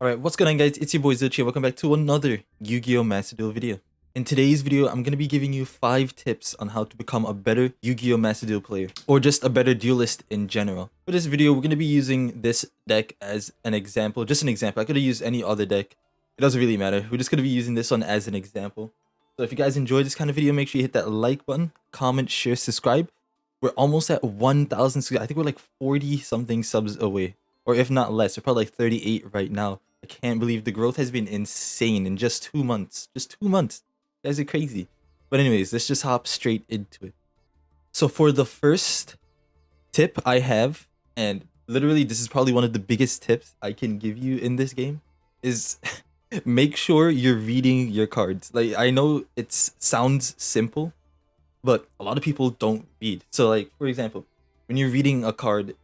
Alright, what's going on guys? It's your boy Zuchi. Welcome back to another Yu-Gi-Oh! Master Duel video. In today's video, I'm going to be giving you 5 tips on how to become a better Yu-Gi-Oh! Master Duel player, or just a better duelist in general. For this video, we're going to be using this deck as an example, just an example. I could have used any other deck. It doesn't really matter. We're just going to be using this one as an example. So if you guys enjoyed this kind of video, make sure you hit that like button, comment, share, subscribe. We're almost at 1,000 subscribers. I think we're like 40 something subs away, or if not less. We're probably like 38 right now. I can't believe the growth has been insane in just 2 months. Just 2 months. You guys are crazy. But anyways, let's just hop straight into it. So for the first tip I have, and literally this is probably one of the biggest tips I can give you in this game, is make sure you're reading your cards. Like, I know it sounds simple, but a lot of people don't read. So like, for example, when you're reading a card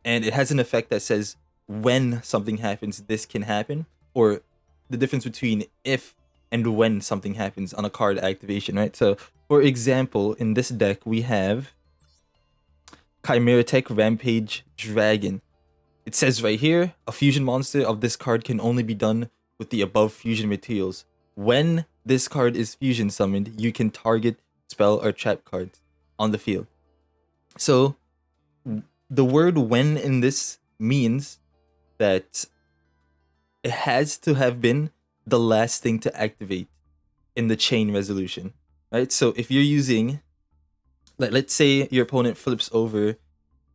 and it has an effect that says when something happens, this can happen, or the difference between if and when something happens on a card activation, right? So for example, in this deck, we have Chimera Tech Rampage Dragon. It says right here, a fusion monster of this card can only be done with the above fusion materials. When this card is fusion summoned, you can target spell or trap cards on the field. So the word when in this means that it has to have been the last thing to activate in the chain resolution, right? So if you're using, like, let's say your opponent flips over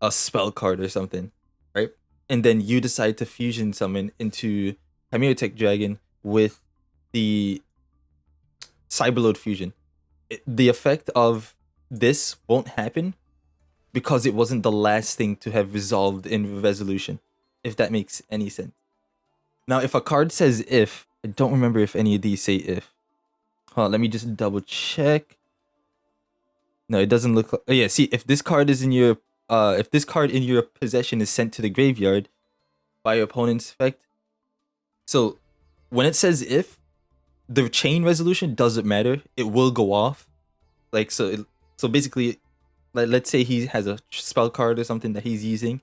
a spell card or something, right? And then you decide to fusion summon into Chimera Tech Dragon with the Cyberload fusion. The effect of this won't happen because it wasn't the last thing to have resolved in resolution, if that makes any sense. Now, if a card says if, I don't remember if any of these say if. Hold on, let me just double check. No, it doesn't look like, oh yeah, see, if this card is in your if this card in your possession is sent to the graveyard by your opponent's effect. So when it says if, the chain resolution doesn't matter. It will go off. Like, so basically, like, let's say he has a spell card or something that he's using.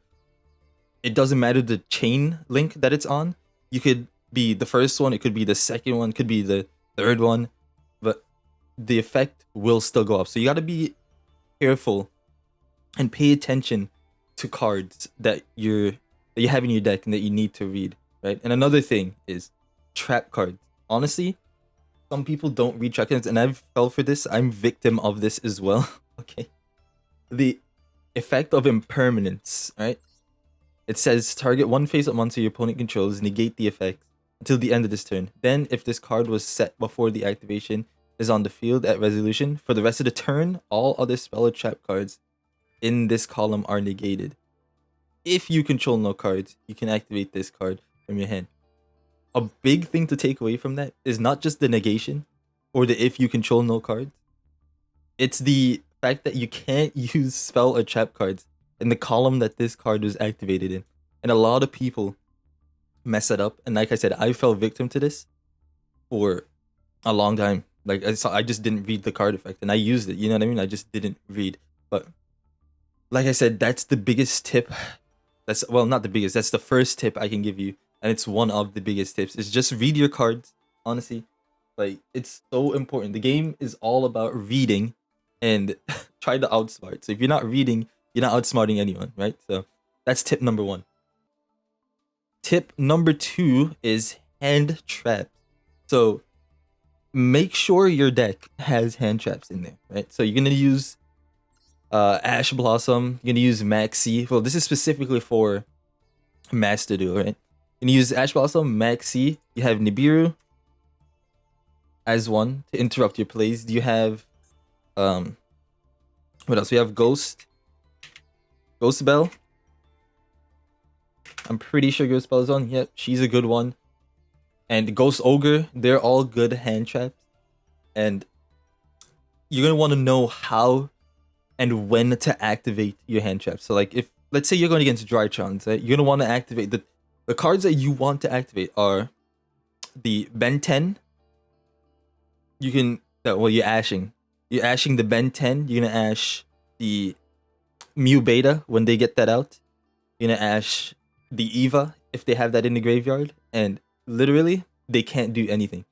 It doesn't matter the chain link that it's on. You could be the first one, it could be the second one, could be the third one, but the effect will still go off. So you got to be careful and pay attention to cards that you have in your deck and that you need to read, right? And another thing is trap cards. Honestly, some people don't read trap cards, and I've fell for this. I'm victim of this as well. Okay, the effect of impermanence, right? It says target one face-up monster your opponent controls, negate the effect until the end of this turn. Then, if this card was set before the activation is on the field at resolution, for the rest of the turn, all other spell or trap cards in this column are negated. If you control no cards, you can activate this card from your hand. A big thing to take away from that is not just the negation or the if you control no cards. It's the fact that you can't use spell or trap cards in the column that this card was activated in. And a lot of people mess it up. And like I said, I fell victim to this for a long time. Like, I just didn't read the card effect, and I used it, you know what I mean? I just didn't read. But like I said, that's the biggest tip. That's, well, not the biggest, that's the first tip I can give you. And it's one of the biggest tips, is just read your cards, honestly. Like, it's so important. The game is all about reading and try to outsmart. So if you're not reading, you're not outsmarting anyone, right? So that's tip number 1. Tip number 2 is hand traps. So make sure your deck has hand traps in there, right? So you're gonna use Ash Blossom, you're gonna use Maxi. Well, this is specifically for Master Duel, right? You're gonna use Ash Blossom, Maxi. You have Niburu as one to interrupt your plays. You have what else? We have Ghost Bell. I'm pretty sure Ghost Bell is on. Yep, she's a good one. And Ghost Ogre, they're all good hand traps. And you're gonna want to know how and when to activate your hand traps. So like, if, let's say you're going against Drytrons, right? You're gonna want to activate the cards that you want to activate are the Ben 10. You can, well, you're ashing the Ben 10. You're gonna ash the Mew Beta when they get that out. You're gonna ash the Eva if they have that in the graveyard, and literally they can't do anything.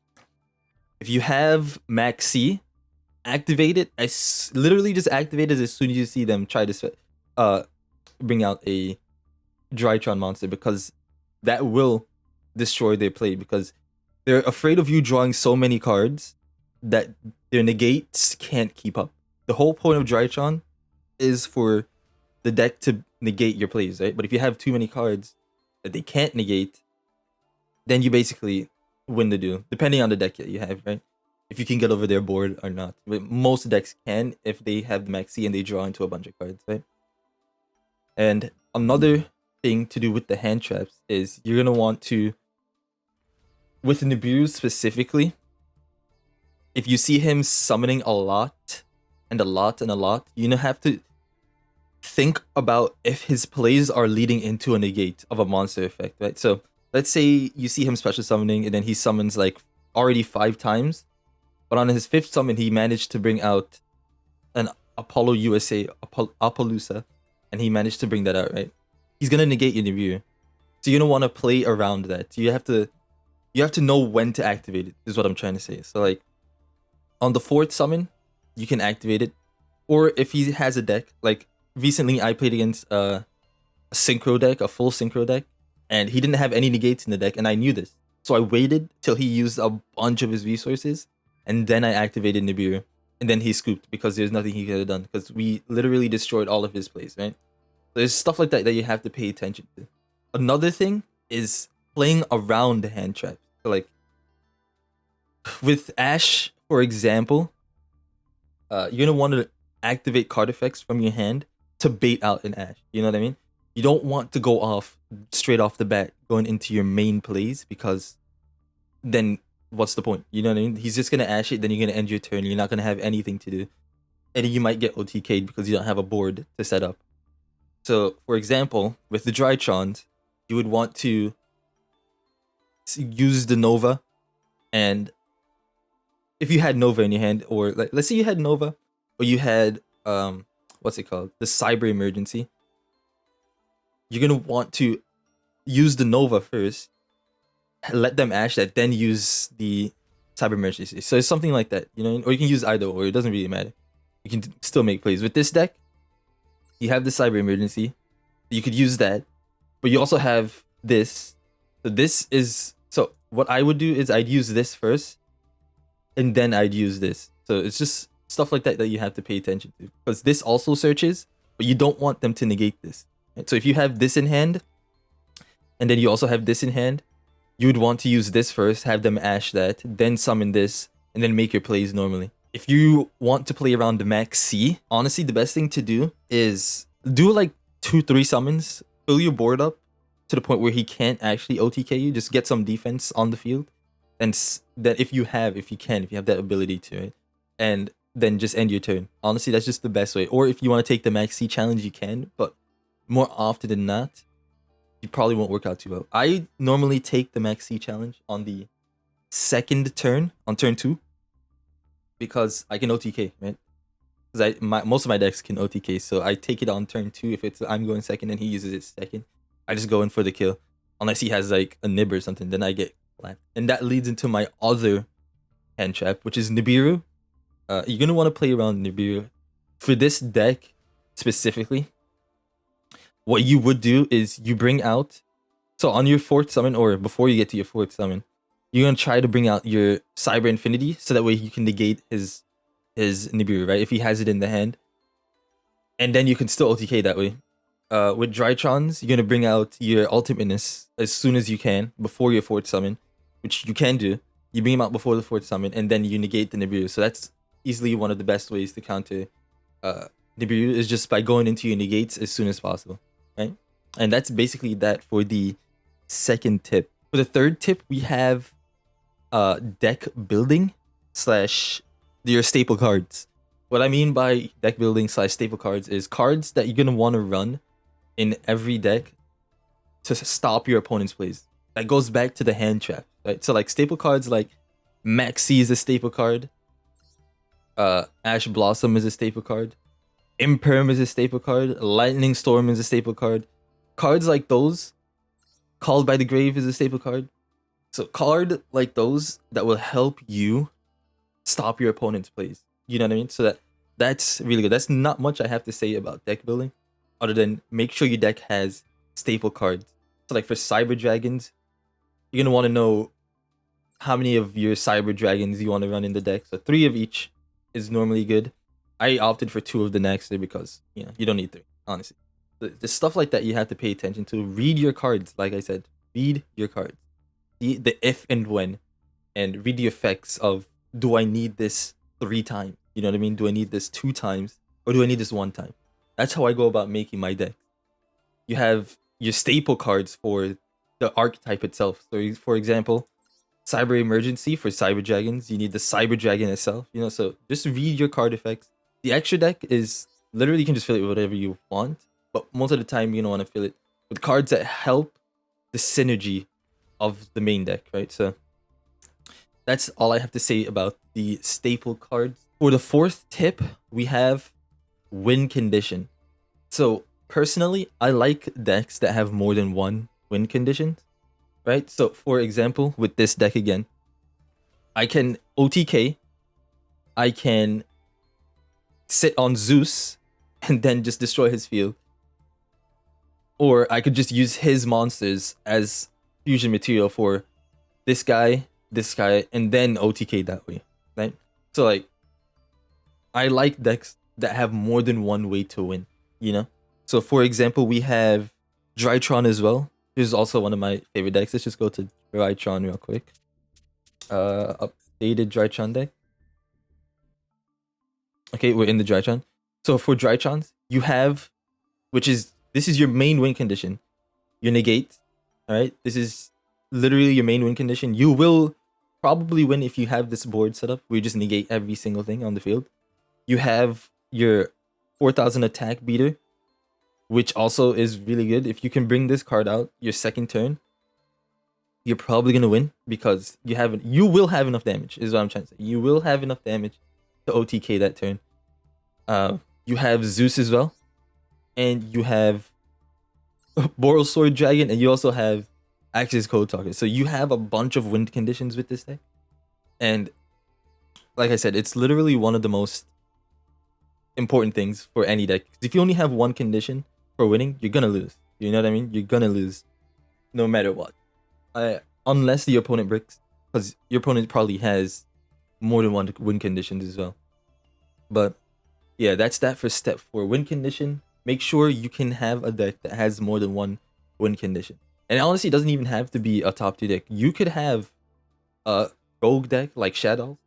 If you have Max C, activate it as literally just activate it as soon as you see them try to uh bring out a Drytron monster, because that will destroy their play, because they're afraid of you drawing so many cards that their negates can't keep up. The whole point of Drytron is for the deck to negate your plays, right? But if you have too many cards that they can't negate, then you basically win the duel, depending on the deck that you have, right? If you can get over their board or not. But most decks can if they have the Maxi and they draw into a bunch of cards, right? And another thing to do with the hand traps is you're gonna want to, with Niburu specifically, if you see him summoning a lot and a lot and a lot, you have to think about if his plays are leading into a negate of a monster effect, right? So let's say you see him special summoning and then he summons like already 5 times, but on his 5th summon he managed to bring out an Apollo USA Appaloosa, and he managed to bring that out, right? He's gonna negate your Niburu, so you're gonna want to play around that. You have to know when to activate it, is what I'm trying to say. So like on the 4th summon you can activate it, or if he has a deck, like recently I played against a synchro deck, a full synchro deck, and he didn't have any negates in the deck, and I knew this. So I waited till he used a bunch of his resources, and then I activated Niburu, and then he scooped because there's nothing he could have done, because we literally destroyed all of his plays, right? So there's stuff like that that you have to pay attention to. Another thing is playing around the hand traps. So like with Ash, for example, you're gonna want to activate card effects from your hand to bait out an Ash. You know what I mean? You don't want to go off straight off the bat going into your main plays, because then what's the point? You know what I mean? He's just gonna Ash it, then you're gonna end your turn. You're not gonna have anything to do, and you might get OTK'd because you don't have a board to set up. So, for example, with the Drytrons, you would want to use the Nova, and if you had Nova in your hand, or like let's say you had Nova, or you had what's it called, the Cyber Emergency, you're gonna want to use the Nova first, let them Ash that, then use the Cyber Emergency. So it's something like that, you know, or you can use either or. It doesn't really matter. You can still make plays with this deck. You have the Cyber Emergency, you could use that, but you also have this. So this is, so what I would do is I'd use this first, and then I'd use this. So it's just stuff like that that you have to pay attention to, because this also searches, but you don't want them to negate this. Right? So if you have this in hand, and then you also have this in hand, you would want to use this first, have them Ash that, then summon this, and then make your plays normally. If you want to play around the Max C, honestly, the best thing to do is do like 2-3 summons, fill your board up to the point where he can't actually OTK you. Just get some defense on the field, and that if you have that ability to, right? And then just end your turn. Honestly, that's just the best way. Or if you want to take the Max C challenge, you can, but more often than not, you probably won't work out too well. I normally take the Max C challenge on the 2nd turn, on turn 2, because I can OTK, right? Because most of my decks can OTK, so I take it on turn 2 if it's I'm going 2nd and he uses it 2nd. I just go in for the kill, unless he has like a nib or something, then I get clapped. And that leads into my other hand trap, which is Nibiru. You're gonna want to play around Nibiru. For this deck specifically, what you would do is you bring out, so on your 4th summon, or before you get to your 4th summon, you're gonna try to bring out your Cyber Infinity, so that way you can negate his Nibiru, right? If he has it in the hand, and then you can still OTK that way. With Drytrons, you're gonna bring out your Ultimateness as soon as you can before your 4th summon, which you can do. You bring him out before the 4th summon, and then you negate the Nibiru. So that's easily one of the best ways to counter Niburu, is just by going into your negates as soon as possible, right? And that's basically that for the 2nd tip. For the 3rd tip, we have deck building / your staple cards. What I mean by deck building / staple cards is cards that you're gonna want to run in every deck to stop your opponent's plays. That goes back to the hand trap, right? So like staple cards like Maxi is a staple card, Ash Blossom is a staple card, Imperm is a staple card, Lightning Storm is a staple card. Cards like those, Called by the Grave is a staple card. So card like those that will help you stop your opponent's plays. You know what I mean? So that's really good. That's not much I have to say about deck building, other than make sure your deck has staple cards. So like for Cyber Dragons, you're gonna want to know how many of your Cyber Dragons you want to run in the deck. So 3 of each is normally good. I opted for 2 of the Nexter because you don't need 3, honestly. The stuff like that you have to pay attention to. Read your cards, like I said. Read your cards. See the if and when, and read the effects of, do I need this 3 times? You know what I mean? Do I need this 2 times? Or do I need this 1 time? That's how I go about making my deck. You have your staple cards for the archetype itself. So for example, Cyber Emergency for Cyber Dragons. You need the Cyber Dragon itself. So just read your card effects. The extra deck is literally, you can just fill it with whatever you want. But most of the time, you don't want to fill it with cards that help the synergy of the main deck, right? So that's all I have to say about the staple cards. For the 4th tip, we have win condition. So personally, I like decks that have more than 1 win condition, right? So for example, with this deck again, I can OTK, I can sit on Zeus and then just destroy his field. Or I could just use his monsters as fusion material for this guy, and then OTK that way, right? So like, I like decks that have more than 1 way to win, So for example, we have Drytron as well. This is also one of my favorite decks. Let's just go to Drytron real quick. Updated Drytron deck. Okay, we're in the Drytron. So for Drytrons, you have, this is your main win condition. Your negate, all right? This is literally your main win condition. You will probably win if you have this board set up where you just negate every single thing on the field. You have your 4,000 attack beater, which also is really good. If you can bring this card out your second turn, you're probably gonna win because you will have enough damage, is what I'm trying to say. You will have enough damage to OTK that turn. You have Zeus as well, and you have Boral Sword Dragon, and you also have Axis Code Talker. So you have a bunch of win conditions with this deck, and like I said, it's literally one of the most important things for any deck. If you only have 1 condition for winning, you're gonna lose. You know what I mean? You're gonna lose no matter what. Unless the opponent bricks, because your opponent probably has more than 1 win conditions as well. But yeah, that's that for step 4. Win condition. Make sure you can have a deck that has more than 1 win condition. And honestly, it doesn't even have to be a top 2 deck. You could have a rogue deck like Shadows.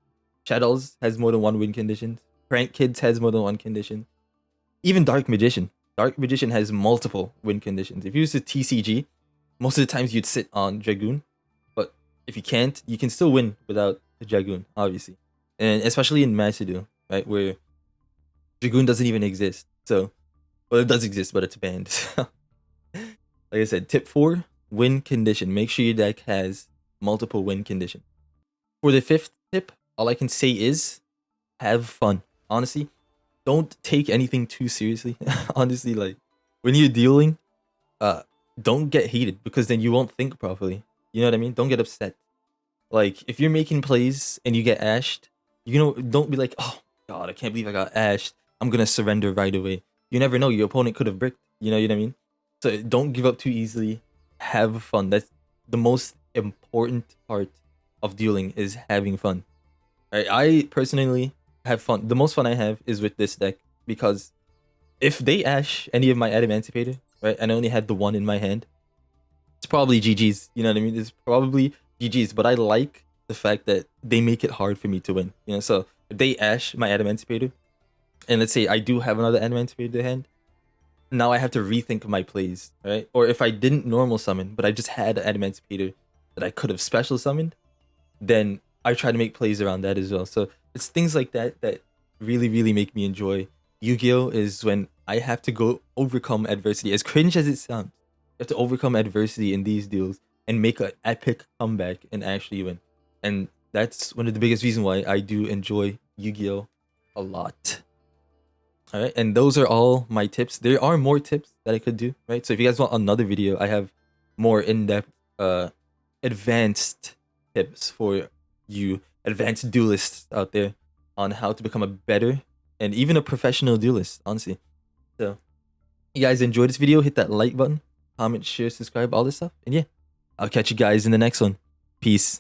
Shadows has more than 1 win condition. Prank Kids has more than 1 condition. Even Dark Magician. Dark Magician has multiple win conditions. If you use a TCG, most of the times you'd sit on Dragoon. But if you can't, you can still win without the Dragoon, obviously. And especially in Macedon, right? Where Dragoon doesn't even exist. So, well, it does exist, but it's banned. Like I said, tip 4, win condition. Make sure your deck has multiple win condition. For the 5th tip, all I can say is have fun. Honestly, don't take anything too seriously. Honestly, like when you're dealing, don't get heated because then you won't think properly. You know what I mean? Don't get upset. Like if you're making plays and you get ashed, don't be like, oh god, I can't believe I got ashed. I'm gonna surrender right away. You never know, your opponent could have bricked. You know what I mean? So don't give up too easily. Have fun. That's the most important part of dueling, is having fun. I personally have fun. The most fun I have is with this deck because if they ash any of my Adamantipator, right, and I only had the 1 in my hand, it's probably GG's. You know what I mean? It's probably GG's. But I like the fact that they make it hard for me to win. So if they ash my Adamantipator, and let's say I do have another Adamantipator in hand, now I have to rethink my plays, right? Or if I didn't normal summon, but I just had an Adamantipator that I could have special summoned, then I try to make plays around that as well. So it's things like that that really, really make me enjoy Yu-Gi-Oh! Is when I have to go overcome adversity. As cringe as it sounds, you have to overcome adversity in these deals and make an epic comeback and actually win. And that's one of the biggest reasons why I do enjoy Yu-Gi-Oh! A lot. All right, and those are all my tips. There are more tips that I could do, right? So if you guys want another video, I have more in-depth, advanced tips for you advanced duelists out there on how to become a better and even a professional duelist, honestly. So, you guys enjoyed this video, hit that like button, comment, share, subscribe, all this stuff. And yeah, I'll catch you guys in the next one. Peace.